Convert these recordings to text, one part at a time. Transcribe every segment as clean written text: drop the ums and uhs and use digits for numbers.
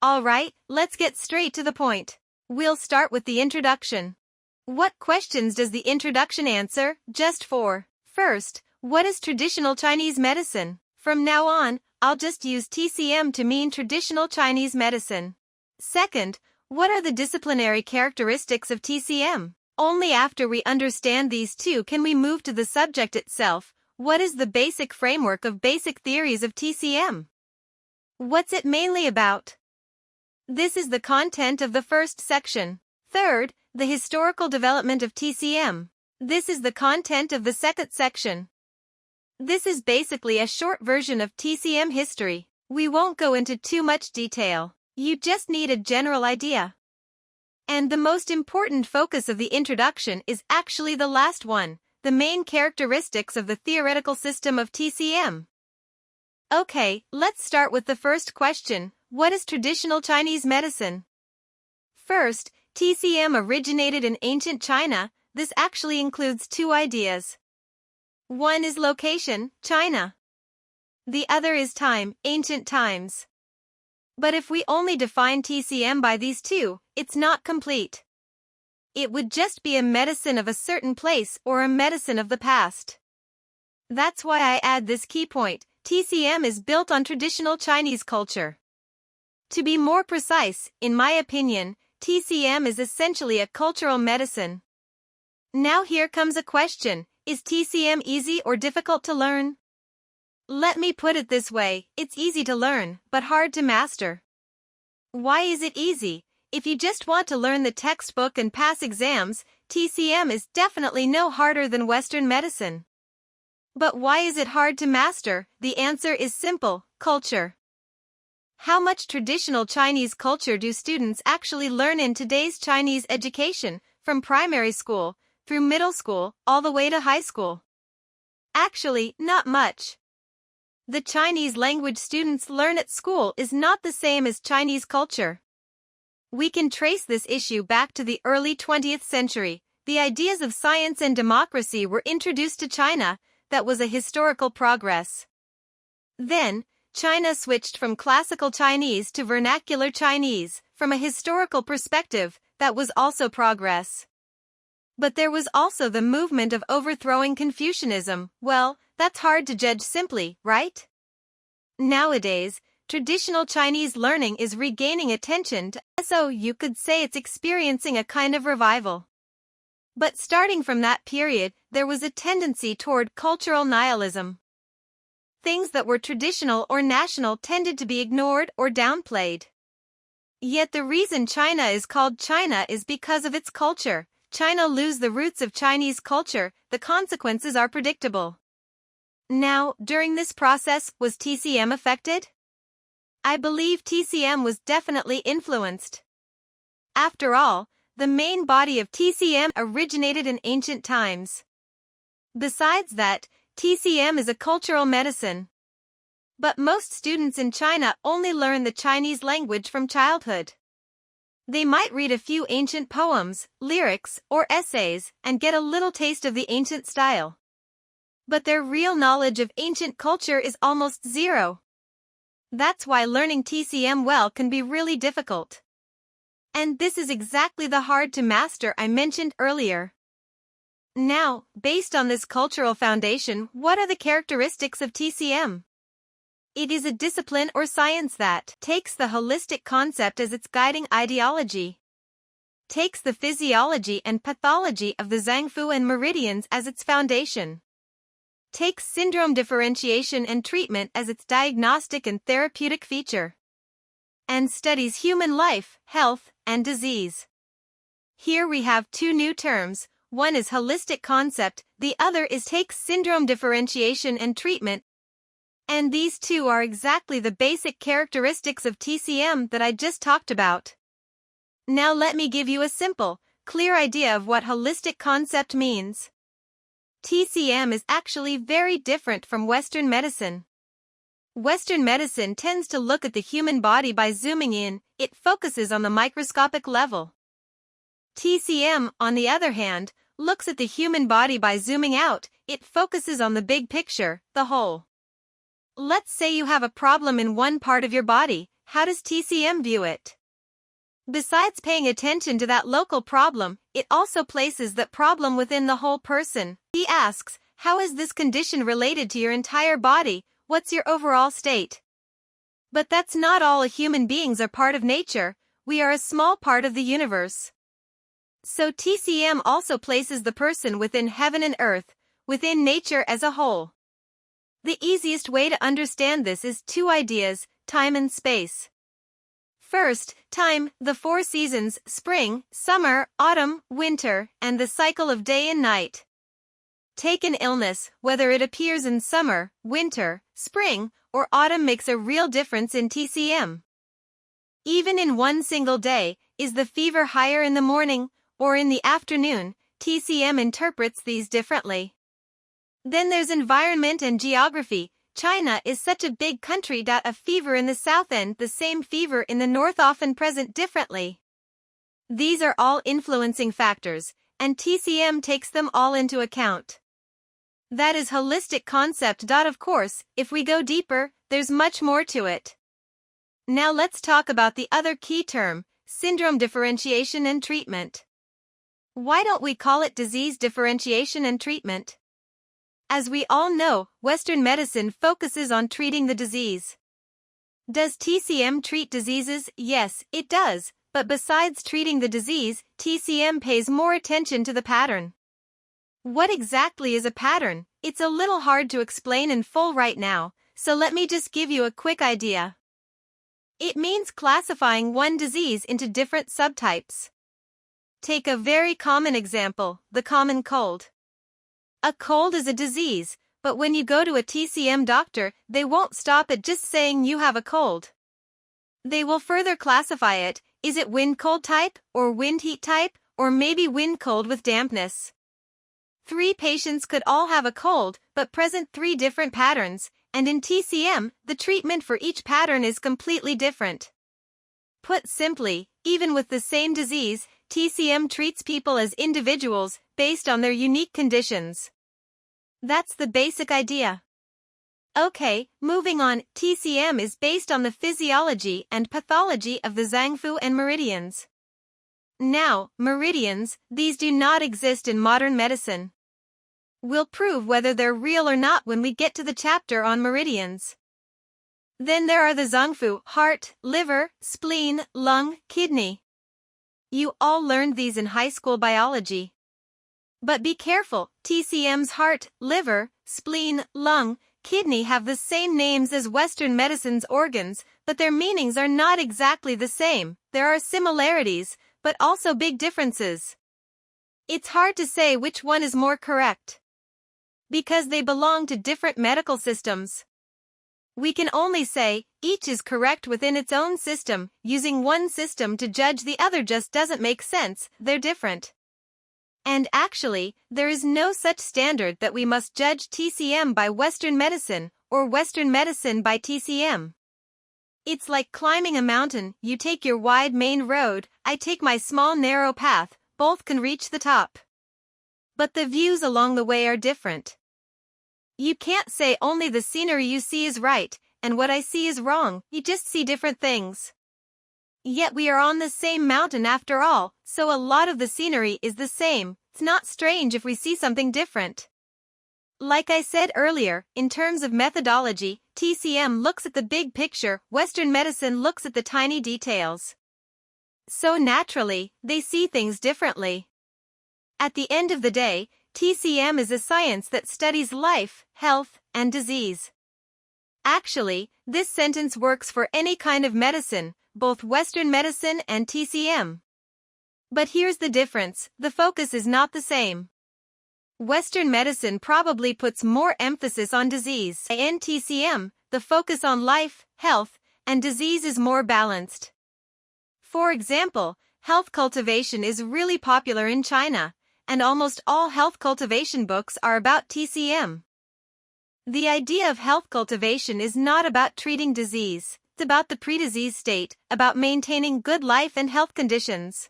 Alright, let's get straight to the point. We'll start with the introduction. What questions does the introduction answer? Just 4. First, what is traditional Chinese medicine? From now on, I'll just use TCM to mean traditional Chinese medicine. Second, what are the disciplinary characteristics of TCM? Only after we understand these two can we move to the subject itself. What is the basic framework of basic theories of TCM? What's it mainly about? This is the content of the first section. Third, the historical development of TCM. This is the content of the second section. This is basically a short version of TCM history. We won't go into too much detail. You just need a general idea. And the most important focus of the introduction is actually the last one, the main characteristics of the theoretical system of TCM. Okay, let's start with the first question. What is traditional Chinese medicine? First, TCM originated in ancient China. This actually includes two ideas. One is location, China. The other is time, ancient times. But if we only define TCM by these two, it's not complete. It would just be a medicine of a certain place or a medicine of the past. That's why I add this key point. TCM is built on traditional Chinese culture. To be more precise, in my opinion, TCM is essentially a cultural medicine. Now here comes a question. Is TCM easy or difficult to learn? Let me put it this way, it's easy to learn, but hard to master. Why is it easy? If you just want to learn the textbook and pass exams, TCM is definitely no harder than Western medicine. But why is it hard to master? The answer is simple, culture. How much traditional Chinese culture do students actually learn in today's Chinese education, from primary school, through middle school, all the way to high school? Actually, not much. The Chinese language students learn at school is not the same as Chinese culture. We can trace this issue back to the early 20th century. The ideas of science and democracy were introduced to China. That was a historical progress. Then, China switched from classical Chinese to vernacular Chinese. From a historical perspective, that was also progress. But there was also the movement of overthrowing Confucianism. Well, that's hard to judge simply, right? Nowadays, traditional Chinese learning is regaining attention, so you could say it's experiencing a kind of revival. But starting from that period, there was a tendency toward cultural nihilism. Things that were traditional or national tended to be ignored or downplayed. Yet the reason China is called China is because of its culture. China lose the roots of Chinese culture, the consequences are predictable. Now, during this process, was TCM affected? I believe TCM was definitely influenced. After all, the main body of TCM originated in ancient times. Besides that, TCM is a cultural medicine. But most students in China only learn the Chinese language from childhood. They might read a few ancient poems, lyrics, or essays, and get a little taste of the ancient style. But their real knowledge of ancient culture is almost zero. That's why learning TCM well can be really difficult. And this is exactly the hard to master I mentioned earlier. Now, based on this cultural foundation, what are the characteristics of TCM? It is a discipline or science that takes the holistic concept as its guiding ideology, takes the physiology and pathology of the Zhangfu and meridians as its foundation, takes syndrome differentiation and treatment as its diagnostic and therapeutic feature, and studies human life, health, and disease. Here we have two new terms. One is holistic concept, the other is takes syndrome differentiation and treatment. And these two are exactly the basic characteristics of TCM that I just talked about. Now let me give you a simple, clear idea of what holistic concept means. TCM is actually very different from Western medicine. Western medicine tends to look at the human body by zooming in, it focuses on the microscopic level. TCM, on the other hand, looks at the human body by zooming out, it focuses on the big picture, the whole. Let's say you have a problem in one part of your body. how does TCM view it? Besides paying attention to that local problem, it also places that problem within the whole person. He asks, how is this condition related to your entire body? What's your overall state? But that's not all. Human beings are part of nature. We are a small part of the universe. So TCM also places the person within heaven and earth, within nature as a whole. The easiest way to understand this is two ideas, time and space. First, time, the four seasons, spring, summer, autumn, winter, and the cycle of day and night. Take an illness, whether it appears in summer, winter, spring, or autumn makes a real difference in TCM. Even in one single day, is the fever higher in the morning or in the afternoon? TCM interprets these differently. Then there's environment and geography. China is such a big country. A fever in the south and the same fever in the north often present differently. These are all influencing factors, and TCM takes them all into account. That is holistic concept. Of course, if we go deeper, there's much more to it. Now let's talk about the other key term, syndrome differentiation and treatment. Why don't we call it disease differentiation and treatment? As we all know, Western medicine focuses on treating the disease. Does TCM treat diseases? Yes, it does, but besides treating the disease, TCM pays more attention to the pattern. What exactly is a pattern? It's a little hard to explain in full right now, so let me just give you a quick idea. It means classifying one disease into different subtypes. Take a very common example, the common cold. A cold is a disease, but when you go to a TCM doctor, they won't stop at just saying you have a cold. They will further classify it. Is it wind cold type, or wind heat type, or maybe wind cold with dampness? 3 patients could all have a cold, but present 3 different patterns, and in TCM, the treatment for each pattern is completely different. Put simply, even with the same disease, TCM treats people as individuals, based on their unique conditions. That's the basic idea. Okay, moving on, TCM is based on the physiology and pathology of the Zhangfu and meridians. Now, meridians, these do not exist in modern medicine. We'll prove whether they're real or not when we get to the chapter on meridians. Then there are the Zhangfu, heart, liver, spleen, lung, kidney. You all learned these in high school biology. But be careful, TCM's heart, liver, spleen, lung, kidney have the same names as Western medicine's organs, but their meanings are not exactly the same. There are similarities, but also big differences. It's hard to say which one is more correct, because they belong to different medical systems. We can only say, each is correct within its own system. Using one system to judge the other just doesn't make sense, they're different. And actually, there is no such standard that we must judge TCM by Western medicine, or Western medicine by TCM. It's like climbing a mountain. You take your wide main road, I take my small narrow path, both can reach the top. But the views along the way are different. You can't say only the scenery you see is right, and what I see is wrong. You just see different things. Yet we are on the same mountain after all, so a lot of the scenery is the same. It's not strange if we see something different. Like I said earlier, in terms of methodology, TCM looks at the big picture, Western medicine looks at the tiny details. So naturally, they see things differently. At the end of the day, TCM is a science that studies life, health, and disease. Actually, this sentence works for any kind of medicine, both Western medicine and TCM. But here's the difference, the focus is not the same. Western medicine probably puts more emphasis on disease. In TCM, the focus on life, health, and disease is more balanced. For example, health cultivation is really popular in China, and almost all health cultivation books are about TCM. The idea of health cultivation is not about treating disease, it's about the pre-disease state, about maintaining good life and health conditions.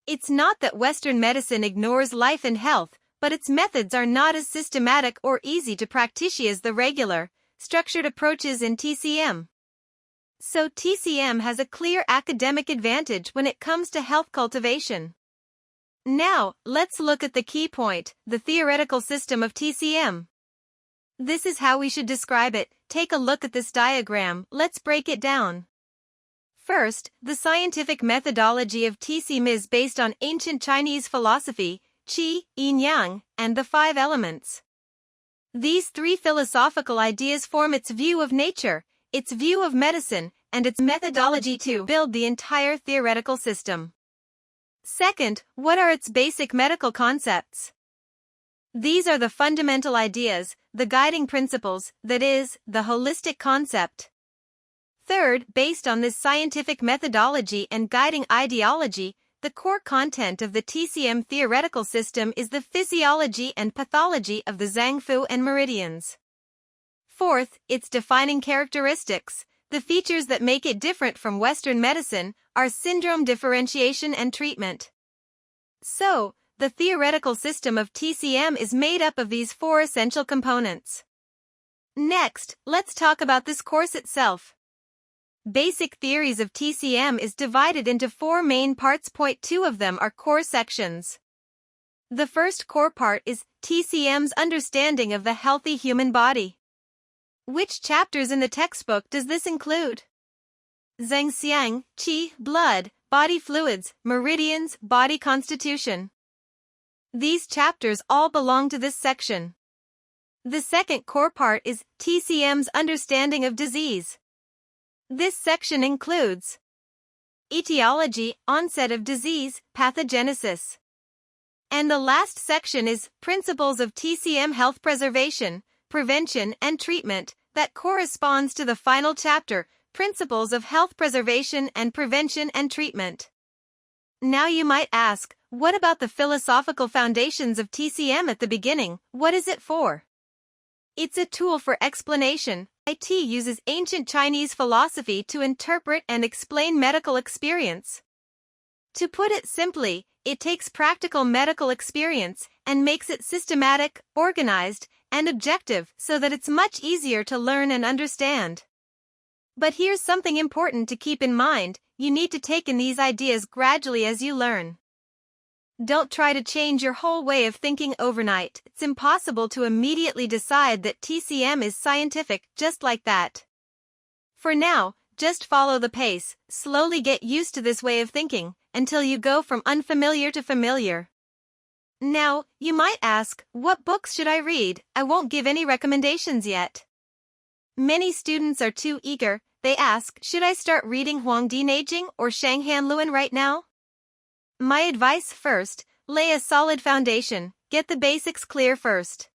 It's not that Western medicine ignores life and health, but its methods are not as systematic or easy to practice as the regular, structured approaches in TCM. So TCM has a clear academic advantage when it comes to health cultivation. Now, let's look at the key point, the theoretical system of TCM. This is how we should describe it. Take a look at this diagram. Let's break it down. First, the scientific methodology of TCM is based on ancient Chinese philosophy, qi, yin-yang, and the five elements. These three philosophical ideas form its view of nature, its view of medicine, and its methodology to build the entire theoretical system. Second, what are its basic medical concepts? These are the fundamental ideas, the guiding principles, that is, the holistic concept. Third, based on this scientific methodology and guiding ideology, the core content of the TCM theoretical system is the physiology and pathology of the Zhangfu and meridians. Fourth, its defining characteristics, the features that make it different from Western medicine, are syndrome differentiation and treatment. So, the theoretical system of TCM is made up of these four essential components. Next, let's talk about this course itself. Basic theories of TCM is divided into four main parts. Point 2 of them are core sections. The first core part is TCM's understanding of the healthy human body. Which chapters in the textbook does this include? Zhangxiang, qi, blood, body fluids, meridians, body constitution. These chapters all belong to this section. The second core part is TCM's understanding of disease. This section includes etiology, onset of disease, pathogenesis. And the last section is principles of TCM health preservation, prevention and treatment, that corresponds to the final chapter, principles of health preservation and prevention and treatment. Now you might ask, what about the philosophical foundations of TCM at the beginning? What is it for? It's a tool for explanation. IT uses ancient Chinese philosophy to interpret and explain medical experience. To put it simply, it takes practical medical experience and makes it systematic, organized, and objective so that it's much easier to learn and understand. But here's something important to keep in mind, you need to take in these ideas gradually as you learn. Don't try to change your whole way of thinking overnight. It's impossible to immediately decide that TCM is scientific just like that. For now, just follow the pace, slowly get used to this way of thinking, until you go from unfamiliar to familiar. Now, you might ask, what books should I read? I won't give any recommendations yet. Many students are too eager. They ask, should I start reading Huangdi Neijing or Shanghanluan right now? My advice first, lay a solid foundation, get the basics clear first.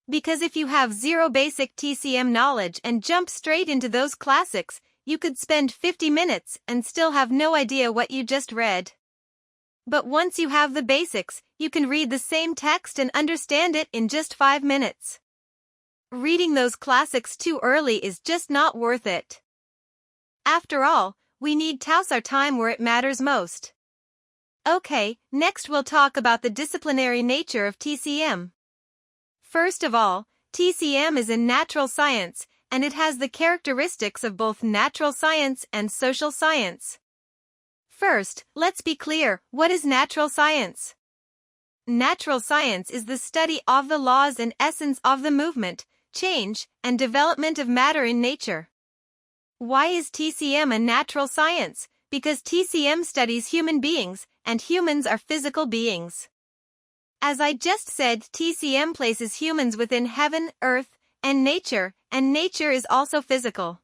Because if you have zero basic TCM knowledge and jump straight into those classics, you could spend 50 minutes and still have no idea what you just read. But once you have the basics, you can read the same text and understand it in just 5 minutes. Reading those classics too early is just not worth it. After all, we need to use our time where it matters most. Okay, next we'll talk about the disciplinary nature of TCM. First of all, TCM is in natural science, and it has the characteristics of both natural science and social science. First, let's be clear, what is natural science? Natural science is the study of the laws and essence of the movement, change, and development of matter in nature. Why is TCM a natural science? Because TCM studies human beings, and humans are physical beings. As I just said, TCM places humans within heaven, earth, and nature is also physical.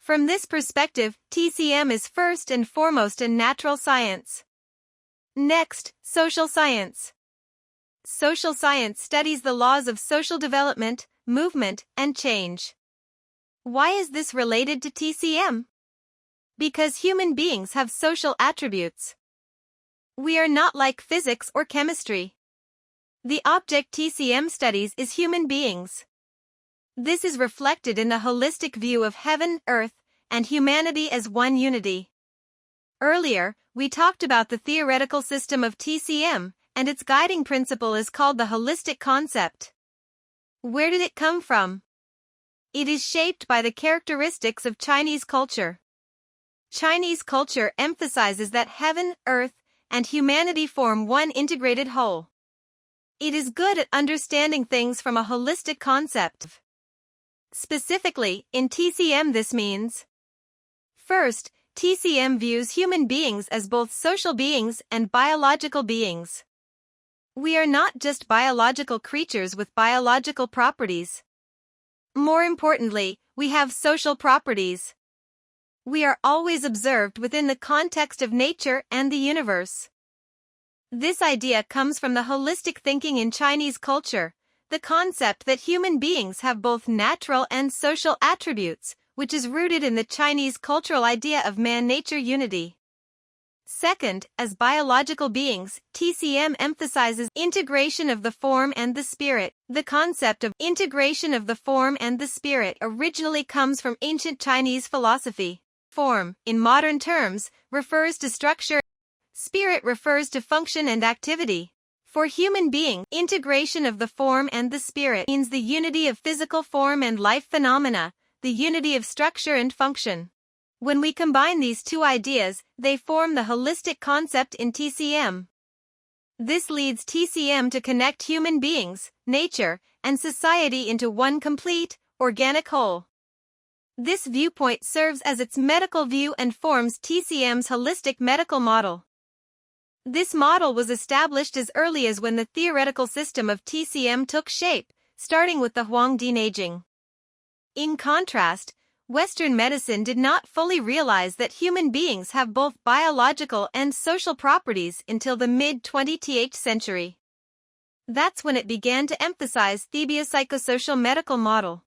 From this perspective, TCM is first and foremost a natural science. Next, social science. Social science studies the laws of social development, movement, and change. Why is this related to TCM? Because human beings have social attributes. We are not like physics or chemistry. The object TCM studies is human beings. This is reflected in the holistic view of heaven, earth, and humanity as one unity. Earlier, we talked about the theoretical system of TCM, and its guiding principle is called the holistic concept. Where did it come from? It is shaped by the characteristics of Chinese culture. Chinese culture emphasizes that heaven, earth, and humanity form one integrated whole. It is good at understanding things from a holistic concept. Specifically, in TCM this means: first, TCM views human beings as both social beings and biological beings. We are not just biological creatures with biological properties. More importantly, we have social properties. We are always observed within the context of nature and the universe. This idea comes from the holistic thinking in Chinese culture, the concept that human beings have both natural and social attributes, which is rooted in the Chinese cultural idea of man-nature unity. Second, as biological beings, TCM emphasizes integration of the form and the spirit. The concept of integration of the form and the spirit originally comes from ancient Chinese philosophy. Form, in modern terms, refers to structure. Spirit refers to function and activity. For human being, integration of the form and the spirit means the unity of physical form and life phenomena, the unity of structure and function. When we combine these two ideas, they form the holistic concept in TCM. This leads TCM to connect human beings, nature, and society into one complete, organic whole. This viewpoint serves as its medical view and forms TCM's holistic medical model. This model was established as early as when the theoretical system of TCM took shape, starting with the Huangdi Neijing. In contrast, Western medicine did not fully realize that human beings have both biological and social properties until the mid-20th century. That's when it began to emphasize the biopsychosocial medical model.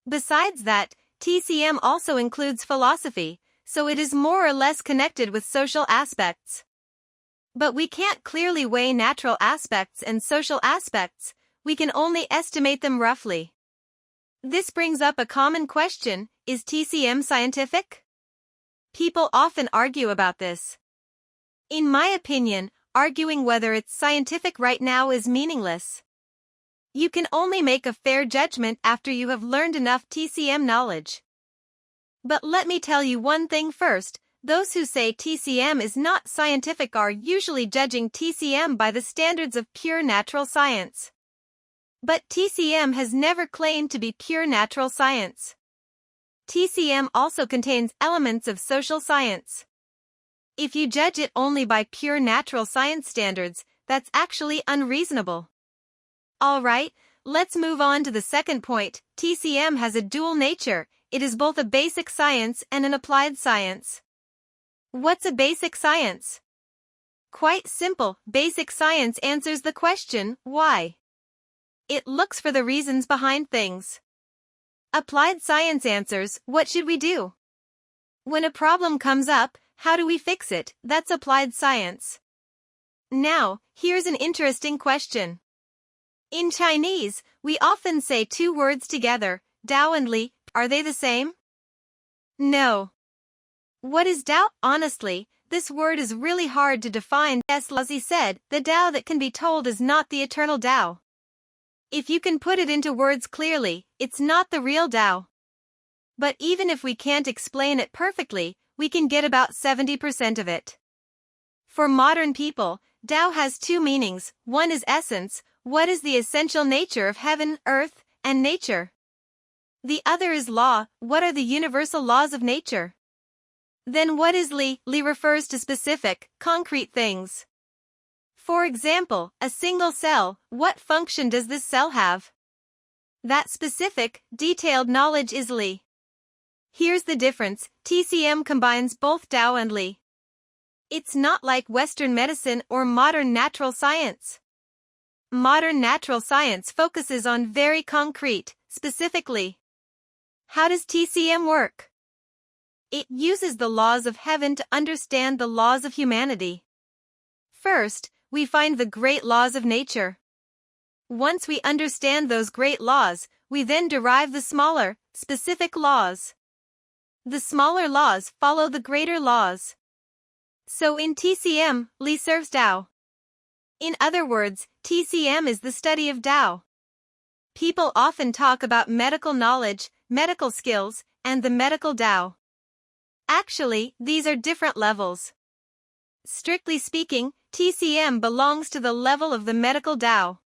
Besides that, TCM also includes philosophy, so it is more or less connected with social aspects. But we can't clearly weigh natural aspects and social aspects, we can only estimate them roughly. This brings up a common question: is TCM scientific? People often argue about this. In my opinion, arguing whether it's scientific right now is meaningless. You can only make a fair judgment after you have learned enough TCM knowledge. But let me tell you one thing first: those who say TCM is not scientific are usually judging TCM by the standards of pure natural science. But TCM has never claimed to be pure natural science. TCM also contains elements of social science. If you judge it only by pure natural science standards, that's actually unreasonable. Alright, let's move on to the second point. TCM has a dual nature. It is both a basic science and an applied science. What's a basic science? Quite simple, basic science answers the question, why? It looks for the reasons behind things. Applied science answers, what should we do? When a problem comes up, how do we fix it? That's applied science. Now, here's an interesting question. In Chinese, we often say two words together, Dao and Li. Are they the same? No. What is Dao? Honestly, this word is really hard to define. As Lazi said, the Dao that can be told is not the eternal Dao. If you can put it into words clearly, it's not the real Dao. But even if we can't explain it perfectly, we can get about 70% of it. For modern people, Dao has two meanings. One is essence, what is the essential nature of heaven, earth, and nature? The other is law, what are the universal laws of nature? Then what is Li? Li refers to specific, concrete things. For example, a single cell, what function does this cell have? That specific, detailed knowledge is Li. Here's the difference, TCM combines both Dao and Li. It's not like Western medicine or modern natural science. Modern natural science focuses on very concrete, specifically. How does TCM work? It uses the laws of heaven to understand the laws of humanity. First, we find the great laws of nature. Once we understand those great laws, we then derive the smaller, specific laws. The smaller laws follow the greater laws. So in TCM, Li serves Dao. In other words, TCM is the study of Dao. People often talk about medical knowledge, medical skills, and the medical Tao. Actually, these are different levels. Strictly speaking, TCM belongs to the level of the medical Tao.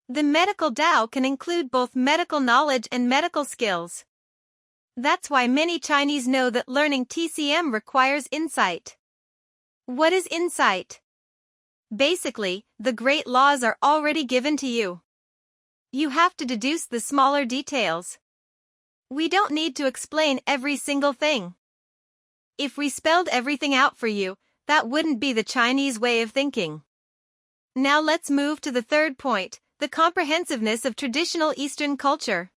The medical Tao can include both medical knowledge and medical skills. That's why many Chinese know that learning TCM requires insight. What is insight? Basically, the great laws are already given to you. You have to deduce the smaller details. We don't need to explain every single thing. If we spelled everything out for you, that wouldn't be the Chinese way of thinking. Now let's move to the third point, the comprehensiveness of traditional Eastern culture.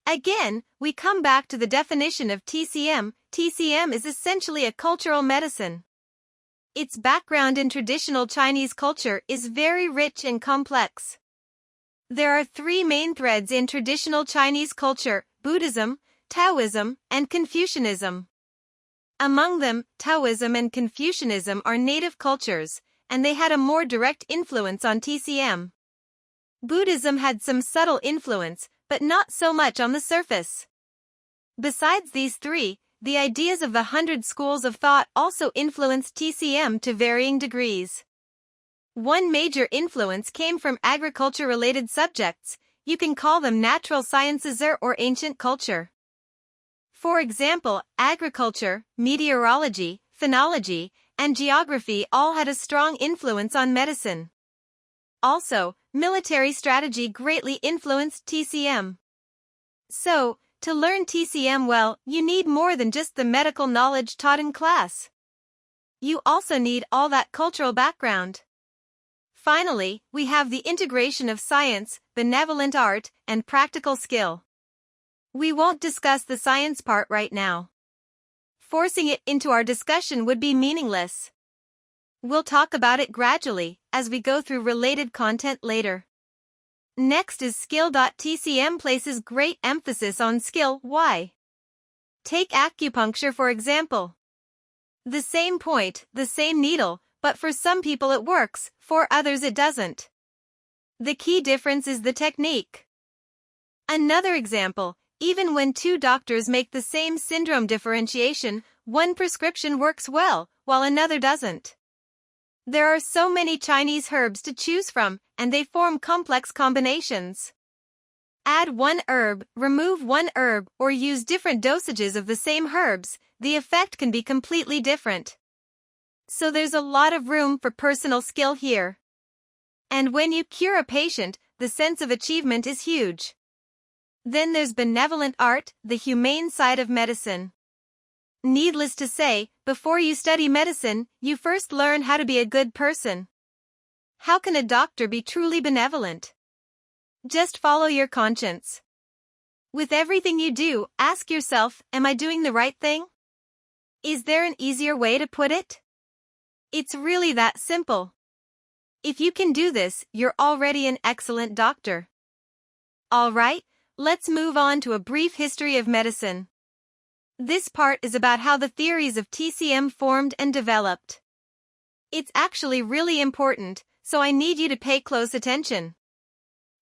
Again, we come back to the definition of TCM. TCM is essentially a cultural medicine. Its background in traditional Chinese culture is very rich and complex. There are three main threads in traditional Chinese culture: Buddhism, Taoism, and Confucianism. Among them, Taoism and Confucianism are native cultures, and they had a more direct influence on TCM. Buddhism had some subtle influence, but not so much on the surface. Besides these three, the ideas of the 100 schools of thought also influenced TCM to varying degrees. One major influence came from agriculture-related subjects. You can call them natural sciences or ancient culture. For example, agriculture, meteorology, phenology, and geography all had a strong influence on medicine. Also, military strategy greatly influenced TCM. So, to learn TCM well, you need more than just the medical knowledge taught in class. You also need all that cultural background. Finally, we have the integration of science, benevolent art, and practical skill. We won't discuss the science part right now. Forcing it into our discussion would be meaningless. We'll talk about it gradually, as we go through related content later. Next is skill. TCM places great emphasis on skill. Why? Take acupuncture for example. The same point, the same needle, but for some people it works, for others it doesn't. The key difference is the technique. Another example, even when two doctors make the same syndrome differentiation, one prescription works well, while another doesn't. There are so many Chinese herbs to choose from, and they form complex combinations. Add one herb, remove one herb, or use different dosages of the same herbs, the effect can be completely different. So there's a lot of room for personal skill here. And when you cure a patient, the sense of achievement is huge. Then there's benevolent art, the humane side of medicine. Needless to say, before you study medicine, you first learn how to be a good person. How can a doctor be truly benevolent? Just follow your conscience. With everything you do, ask yourself, am I doing the right thing? Is there an easier way to put it? It's really that simple. If you can do this, you're already an excellent doctor. All right, let's move on to a brief history of medicine. This part is about how the theories of TCM formed and developed. It's actually really important, so I need you to pay close attention.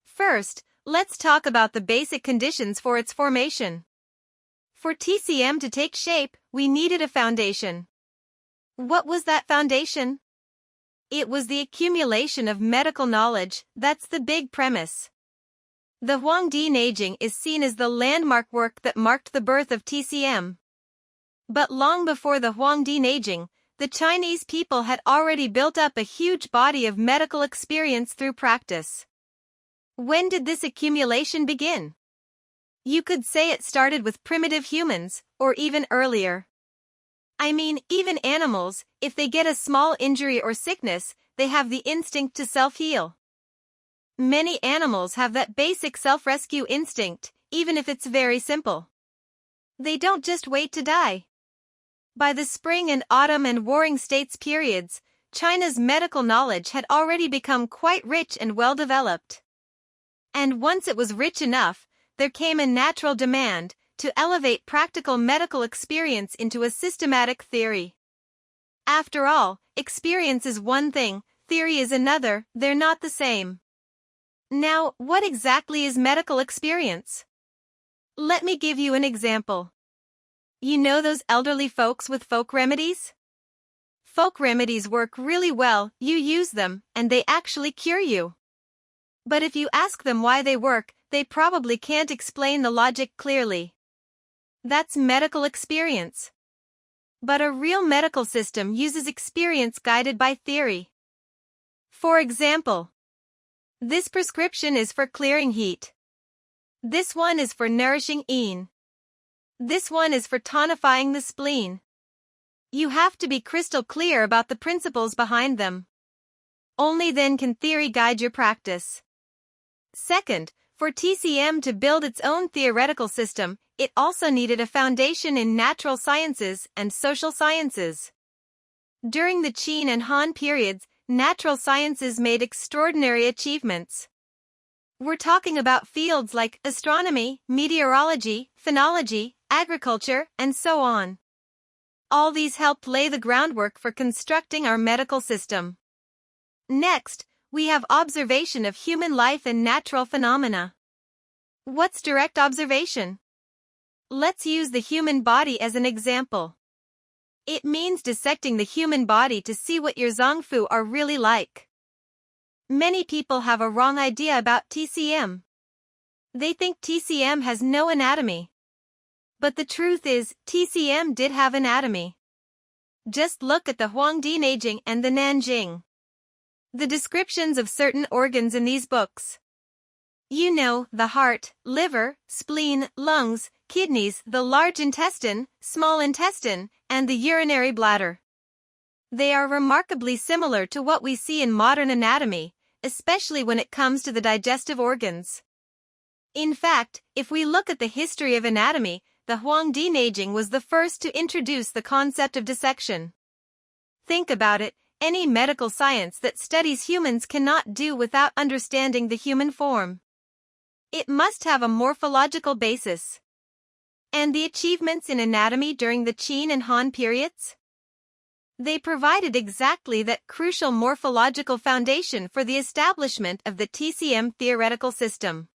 First, let's talk about the basic conditions for its formation. For TCM to take shape, we needed a foundation. What was that foundation? It was the accumulation of medical knowledge. That's the big premise. The Huangdi Neijing is seen as the landmark work that marked the birth of TCM. But long before the Huangdi Neijing, the Chinese people had already built up a huge body of medical experience through practice. When did this accumulation begin? You could say it started with primitive humans, or even earlier. I mean, even animals, if they get a small injury or sickness, they have the instinct to self-heal. Many animals have that basic self-rescue instinct, even if it's very simple. They don't just wait to die. By the spring and autumn and warring states periods, China's medical knowledge had already become quite rich and well-developed. And once it was rich enough, there came a natural demand to elevate practical medical experience into a systematic theory. After all, experience is one thing, theory is another, they're not the same. Now, what exactly is medical experience? Let me give you an example. You know those elderly folks with folk remedies? Folk remedies work really well, you use them, and they actually cure you. But if you ask them why they work, they probably can't explain the logic clearly. That's medical experience. But a real medical system uses experience guided by theory. For example, this prescription is for clearing heat. This one is for nourishing qin. This one is for tonifying the spleen. You have to be crystal clear about the principles behind them. Only then can theory guide your practice. Second, for TCM to build its own theoretical system, it also needed a foundation in natural sciences and social sciences. During the Qin and Han periods, natural sciences made extraordinary achievements. We're talking about fields like astronomy, meteorology, phenology, agriculture, and so on. All these helped lay the groundwork for constructing our medical system. Next, we have observation of human life and natural phenomena. What's direct observation? Let's use the human body as an example. It means dissecting the human body to see what your zongfu are really like. Many people have a wrong idea about TCM. They think TCM has no anatomy. But the truth is, TCM did have anatomy. Just look at the Huangdi Neijing and the Nanjing. The descriptions of certain organs in these books. You know, the heart, liver, spleen, lungs, kidneys, the large intestine, small intestine, and the urinary bladder. They are remarkably similar to what we see in modern anatomy, especially when it comes to the digestive organs. In fact, if we look at the history of anatomy, the Huangdi Neijing was the first to introduce the concept of dissection. Think about it, any medical science that studies humans cannot do without understanding the human form. It must have a morphological basis. And the achievements in anatomy during the Qin and Han periods? They provided exactly that crucial morphological foundation for the establishment of the TCM theoretical system.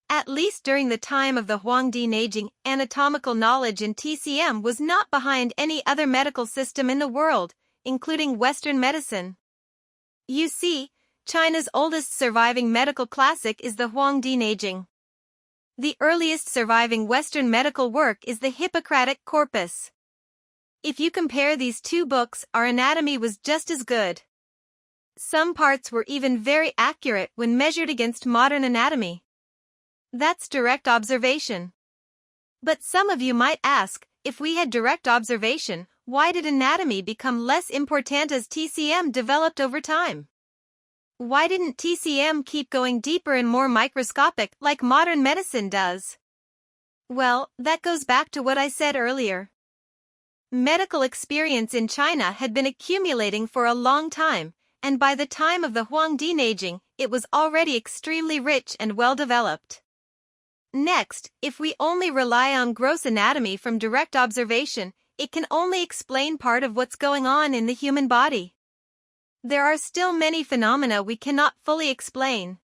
At least during the time of the Huangdi Neijing, anatomical knowledge in TCM was not behind any other medical system in the world, including Western medicine. You see, China's oldest surviving medical classic is the Huangdi Neijing. The earliest surviving Western medical work is the Hippocratic Corpus. If you compare these two books, our anatomy was just as good. Some parts were even very accurate when measured against modern anatomy. That's direct observation. But some of you might ask, if we had direct observation, why did anatomy become less important as TCM developed over time? Why didn't TCM keep going deeper and more microscopic like modern medicine does? Well, that goes back to what I said earlier. Medical experience in China had been accumulating for a long time, and by the time of the Huangdi Neijing, it was already extremely rich and well developed. Next, if we only rely on gross anatomy from direct observation, it can only explain part of what's going on in the human body. There are still many phenomena we cannot fully explain.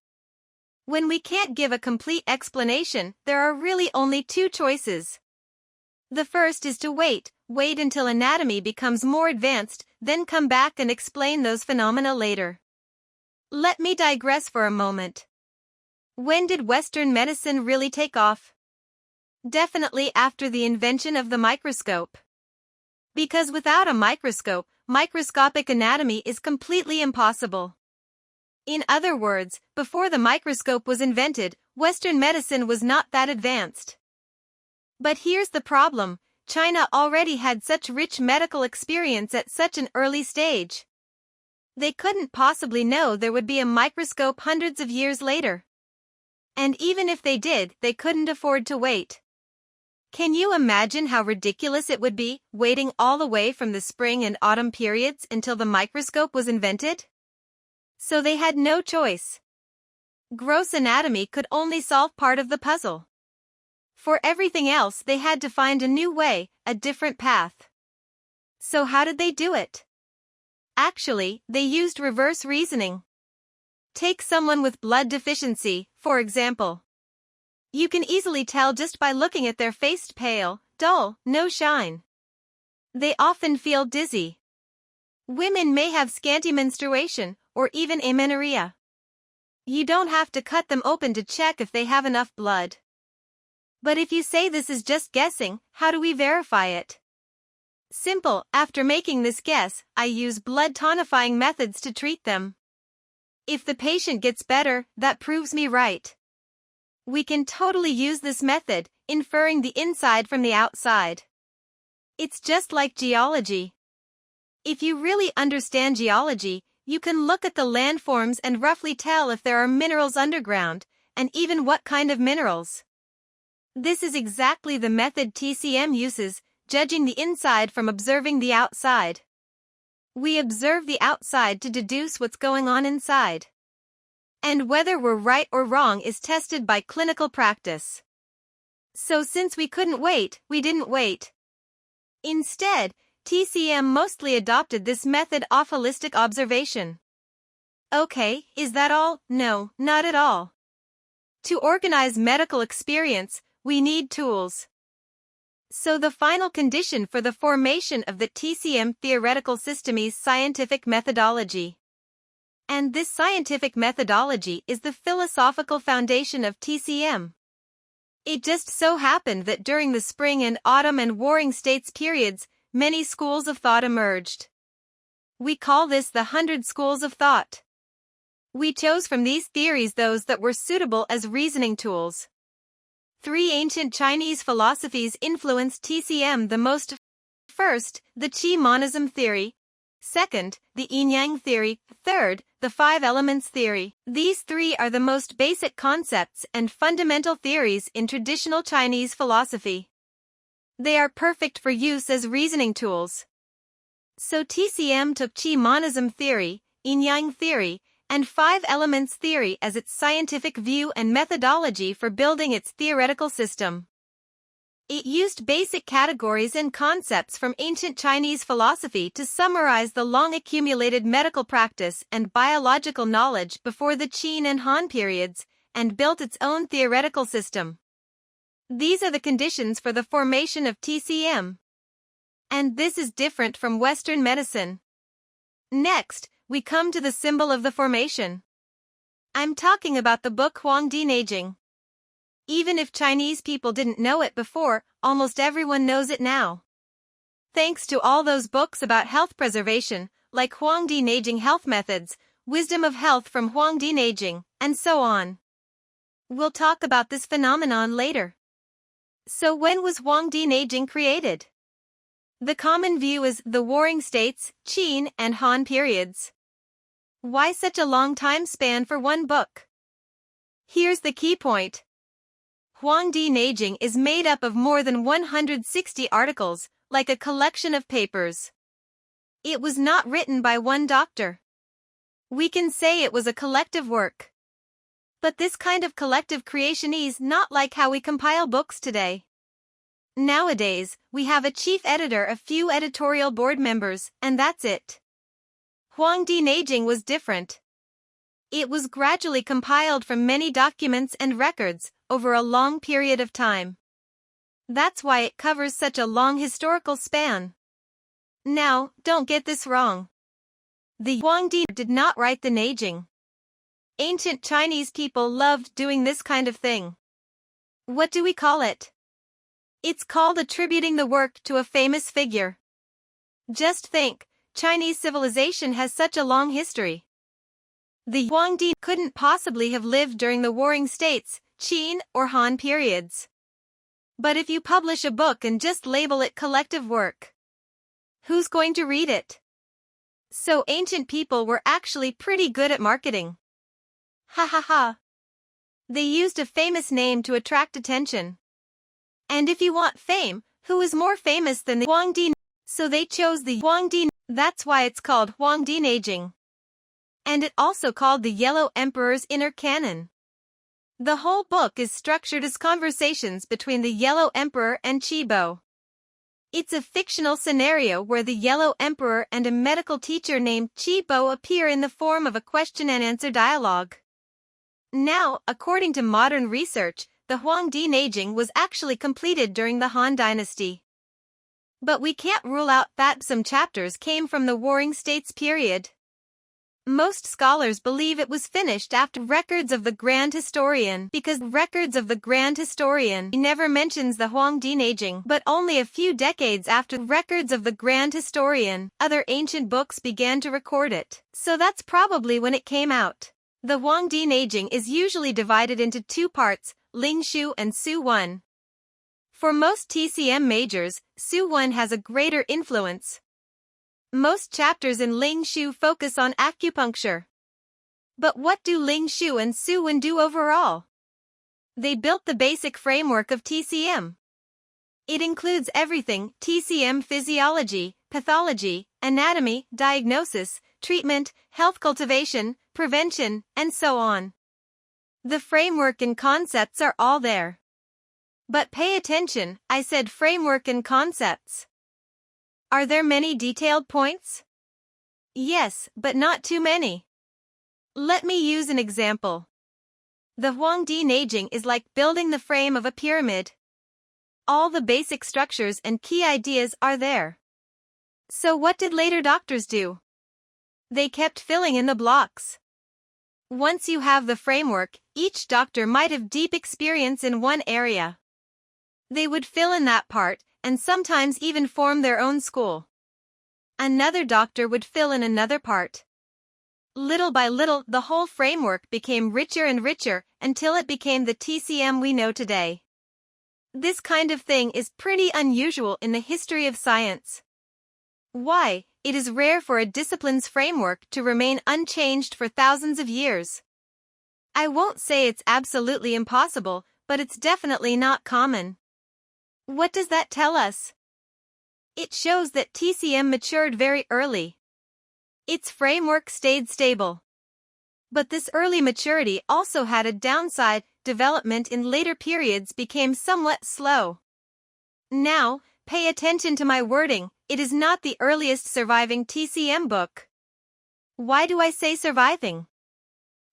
When we can't give a complete explanation, there are really only two choices. The first is to wait until anatomy becomes more advanced, then come back and explain those phenomena later. Let me digress for a moment. When did Western medicine really take off? Definitely after the invention of the microscope. Because without a microscope, microscopic anatomy is completely impossible. In other words, before the microscope was invented, Western medicine was not that advanced. But here's the problem, China already had such rich medical experience at such an early stage. They couldn't possibly know there would be a microscope hundreds of years later. And even if they did, they couldn't afford to wait. Can you imagine how ridiculous it would be, waiting all the way from the spring and autumn periods until the microscope was invented? So they had no choice. Gross anatomy could only solve part of the puzzle. For everything else they had to find a new way, a different path. So how did they do it? Actually, they used reverse reasoning. Take someone with blood deficiency, for example. You can easily tell just by looking at their face, pale, dull, no shine. They often feel dizzy. Women may have scanty menstruation, or even amenorrhea. You don't have to cut them open to check if they have enough blood. But if you say this is just guessing, how do we verify it? Simple, after making this guess, I use blood tonifying methods to treat them. If the patient gets better, that proves me right. We can totally use this method, inferring the inside from the outside. It's just like geology. If you really understand geology, you can look at the landforms and roughly tell if there are minerals underground, and even what kind of minerals. This is exactly the method TCM uses, judging the inside from observing the outside. We observe the outside to deduce what's going on inside. And whether we're right or wrong is tested by clinical practice. So since we couldn't wait, we didn't wait. Instead, TCM mostly adopted this method of holistic observation. Okay, is that all? No, not at all. To organize medical experience, we need tools. So the final condition for the formation of the TCM theoretical system is scientific methodology. And this scientific methodology is the philosophical foundation of TCM. It just so happened that during the spring and autumn and warring states periods, many schools of thought emerged. We call this the 100 schools of thought. We chose from these theories those that were suitable as reasoning tools. 3 ancient Chinese philosophies influenced TCM the most. First, the Qi monism theory. Second, the yin-yang theory. Third, the 5 elements theory. These 3 are the most basic concepts and fundamental theories in traditional Chinese philosophy. They are perfect for use as reasoning tools. So TCM took Qi monism theory, yin-yang theory, and 5 elements theory as its scientific view and methodology for building its theoretical system. It used basic categories and concepts from ancient Chinese philosophy to summarize the long-accumulated medical practice and biological knowledge before the Qin and Han periods, and built its own theoretical system. These are the conditions for the formation of TCM. And this is different from Western medicine. Next, we come to the symbol of the formation. I'm talking about the book Huangdi Neijing. Even if Chinese people didn't know it before, almost everyone knows it now. Thanks to all those books about health preservation, like Huangdi Neijing Health Methods, Wisdom of Health from Huangdi Neijing, and so on. We'll talk about this phenomenon later. So when was Huangdi Neijing created? The common view is the Warring States, Qin and Han periods. Why such a long time span for one book? Here's the key point. Huangdi Neijing is made up of more than 160 articles, like a collection of papers. It was not written by one doctor. We can say it was a collective work. But this kind of collective creation is not like how we compile books today. Nowadays, we have a chief editor, a few editorial board members, and that's it. Huangdi Neijing was different. It was gradually compiled from many documents and records, over a long period of time. That's why it covers such a long historical span. Now, don't get this wrong. The Huangdi did not write the Neijing. Ancient Chinese people loved doing this kind of thing. What do we call it? It's called attributing the work to a famous figure. Just think, Chinese civilization has such a long history. The Huangdi couldn't possibly have lived during the Warring States, Qin or Han periods. But if you publish a book and just label it collective work, who's going to read it? So ancient people were actually pretty good at marketing. Ha ha ha. They used a famous name to attract attention. And if you want fame, who is more famous than the Huangdi? So they chose the Huangdi. That's why it's called Huangdi Neijing. And it also called the Yellow Emperor's Inner Canon. The whole book is structured as conversations between the Yellow Emperor and Qibo. It's a fictional scenario where the Yellow Emperor and a medical teacher named Qibo appear in the form of a question and answer dialogue. Now, according to modern research, the Huangdi Neijing was actually completed during the Han Dynasty. But we can't rule out that some chapters came from the Warring States period. Most scholars believe it was finished after records of the Grand Historian, because records of the Grand Historian never mentions the Huangdi Neijing, but only a few decades after records of the Grand Historian, other ancient books began to record it. So that's probably when it came out. The Huangdi Neijing is usually divided into two parts, Lingshu and Su1. For most TCM majors, Su1 has a greater influence. Most chapters in Lingshu focus on acupuncture. But what do Lingshu and Su1 do overall? They built the basic framework of TCM. It includes everything: TCM physiology, pathology, anatomy, diagnosis, treatment, health cultivation, prevention, and so on. The framework and concepts are all there. But pay attention, I said framework and concepts. Are there many detailed points? Yes, but not too many. Let me use an example. The Huangdi Neijing is like building the frame of a pyramid. All the basic structures and key ideas are there. So what did later doctors do? They kept filling in the blocks. Once you have the framework, each doctor might have deep experience in one area. They would fill in that part, and sometimes even form their own school. Another doctor would fill in another part. Little by little, the whole framework became richer and richer until it became the TCM we know today. This kind of thing is pretty unusual in the history of science. Why? It is rare for a discipline's framework to remain unchanged for thousands of years. I won't say it's absolutely impossible, but it's definitely not common. What does that tell us? It shows that TCM matured very early. Its framework stayed stable. But this early maturity also had a downside: development in later periods became somewhat slow. Now, pay attention to my wording, it is not the earliest surviving TCM book. Why do I say surviving?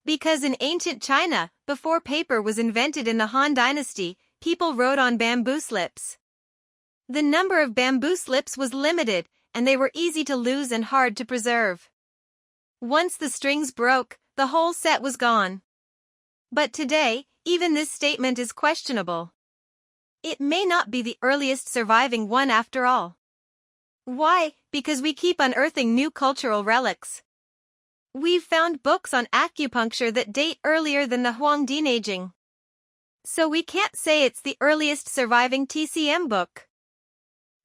Because in ancient China, before paper was invented in the Han Dynasty, people wrote on bamboo slips. The number of bamboo slips was limited, and they were easy to lose and hard to preserve. Once the strings broke, the whole set was gone. But today, even this statement is questionable. It may not be the earliest surviving one after all. Why? Because we keep unearthing new cultural relics. We've found books on acupuncture that date earlier than the Huangdi Neijing. So we can't say it's the earliest surviving TCM book.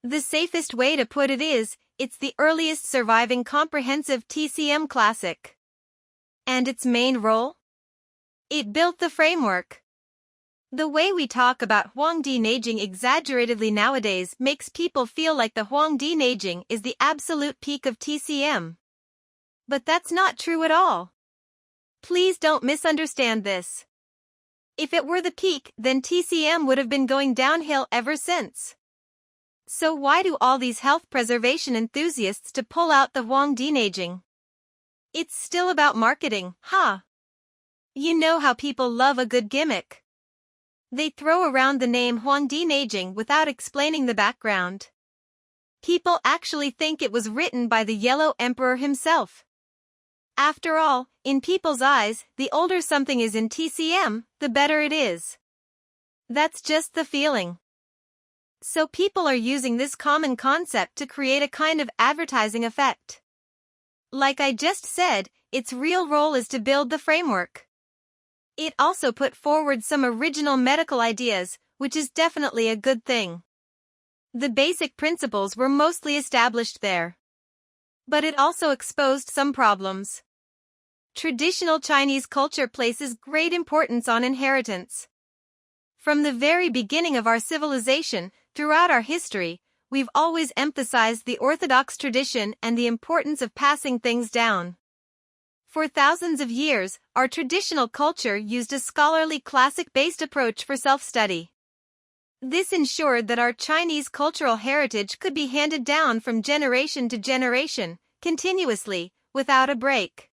The safest way to put it is, it's the earliest surviving comprehensive TCM classic. And its main role? It built the framework. The way we talk about Huangdi Neijing exaggeratedly nowadays makes people feel like the Huangdi Neijing is the absolute peak of TCM. But that's not true at all. Please don't misunderstand this. If it were the peak, then TCM would have been going downhill ever since. So why do all these health preservation enthusiasts to pull out the Huangdi Neijing? It's still about marketing, huh? You know how people love a good gimmick. They throw around the name Huangdi Neijing without explaining the background. People actually think it was written by the Yellow Emperor himself. After all, in people's eyes, the older something is in TCM, the better it is. That's just the feeling. So people are using this common concept to create a kind of advertising effect. Like I just said, its real role is to build the framework. It also put forward some original medical ideas, which is definitely a good thing. The basic principles were mostly established there. But it also exposed some problems. Traditional Chinese culture places great importance on inheritance. From the very beginning of our civilization, throughout our history, we've always emphasized the orthodox tradition and the importance of passing things down. For thousands of years, our traditional culture used a scholarly classic-based approach for self-study. This ensured that our Chinese cultural heritage could be handed down from generation to generation, continuously, without a break.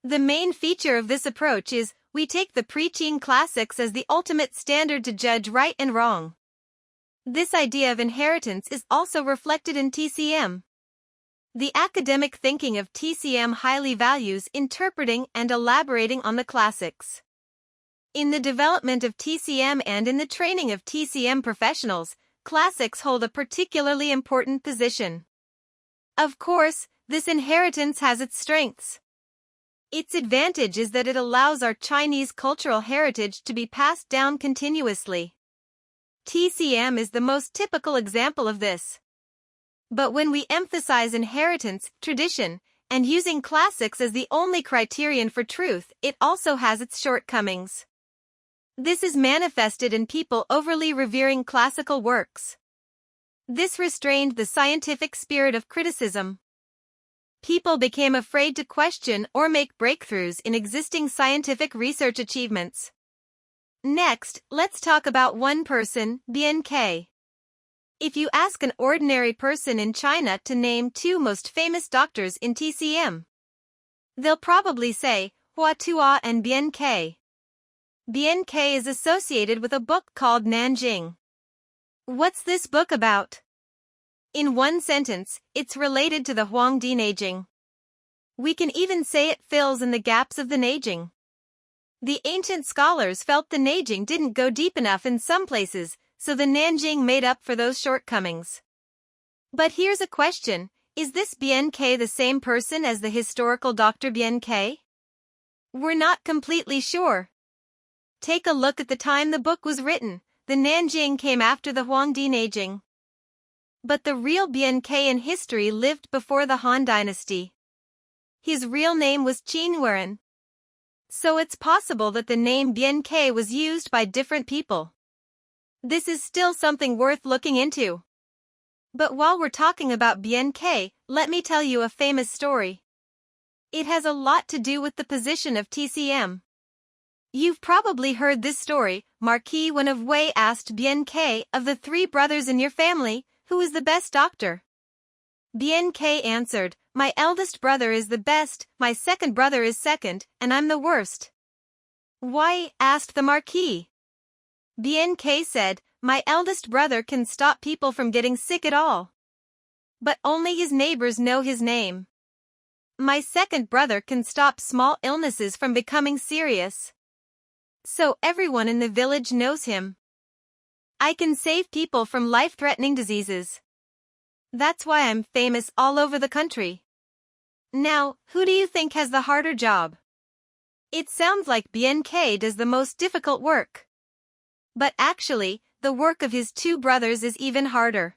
The main feature of this approach is, we take the preteen classics as the ultimate standard to judge right and wrong. This idea of inheritance is also reflected in TCM. The academic thinking of TCM highly values interpreting and elaborating on the classics. In the development of TCM and in the training of TCM professionals, classics hold a particularly important position. Of course, this inheritance has its strengths. Its advantage is that it allows our Chinese cultural heritage to be passed down continuously. TCM is the most typical example of this. But when we emphasize inheritance, tradition, and using classics as the only criterion for truth, it also has its shortcomings. This is manifested in people overly revering classical works. This restrained the scientific spirit of criticism. People became afraid to question or make breakthroughs in existing scientific research achievements. Next, let's talk about one person, Bian. If you ask an ordinary person in China to name two most famous doctors in TCM, they'll probably say Hua Tuo and Bian. Bian is associated with a book called Neijing. What's this book about? In one sentence, it's related to the Huangdi Neijing. We can even say it fills in the gaps of the Neijing. The ancient scholars felt the Neijing didn't go deep enough in some places, so the Neijing made up for those shortcomings. But here's a question, is this Bian the same person as the historical Dr. Bian? We're not completely sure. Take a look at the time the book was written. The Neijing came after the Huangdi Neijing. But the real Bian in history lived before the Han Dynasty. His real name was Qin. So it's possible that the name Bian was used by different people. This is still something worth looking into. But while we're talking about Bian, let me tell you a famous story. It has a lot to do with the position of TCM. You've probably heard this story. Marquis Wen of Wei asked Bian, of the three brothers in your family, who is the best doctor? Bian answered, my eldest brother is the best, my second brother is second, and I'm the worst. Why? Asked the Marquis. Bian said, my eldest brother can stop people from getting sick at all. But only his neighbors know his name. My second brother can stop small illnesses from becoming serious. So everyone in the village knows him. I can save people from life-threatening diseases. That's why I'm famous all over the country. Now, who do you think has the harder job? It sounds like Bian does the most difficult work. But actually, the work of his two brothers is even harder.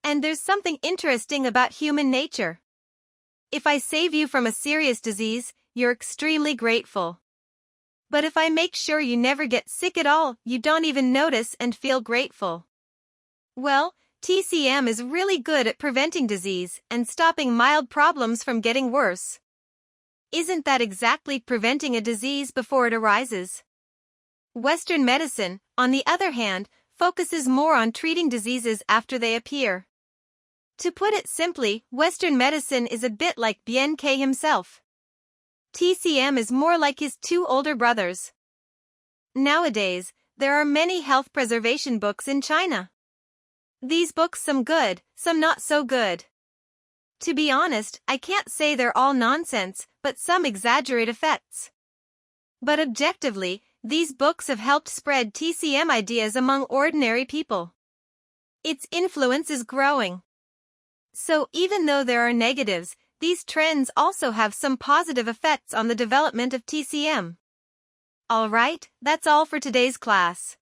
And there's something interesting about human nature. If I save you from a serious disease, you're extremely grateful. But if I make sure you never get sick at all, you don't even notice and feel grateful. Well, TCM is really good at preventing disease and stopping mild problems from getting worse. Isn't that exactly preventing a disease before it arises? Western medicine, on the other hand, focuses more on treating diseases after they appear. To put it simply, Western medicine is a bit like Bian himself. TCM is more like his two older brothers. Nowadays, there are many health preservation books in China. These books, some good, some not so good. To be honest, I can't say they're all nonsense, but some exaggerate effects. But objectively, these books have helped spread TCM ideas among ordinary people. Its influence is growing. So even though there are negatives, these trends also have some positive effects on the development of TCM. Alright, that's all for today's class.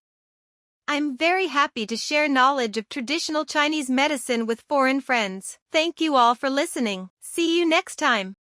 I'm very happy to share knowledge of traditional Chinese medicine with foreign friends. Thank you all for listening. See you next time.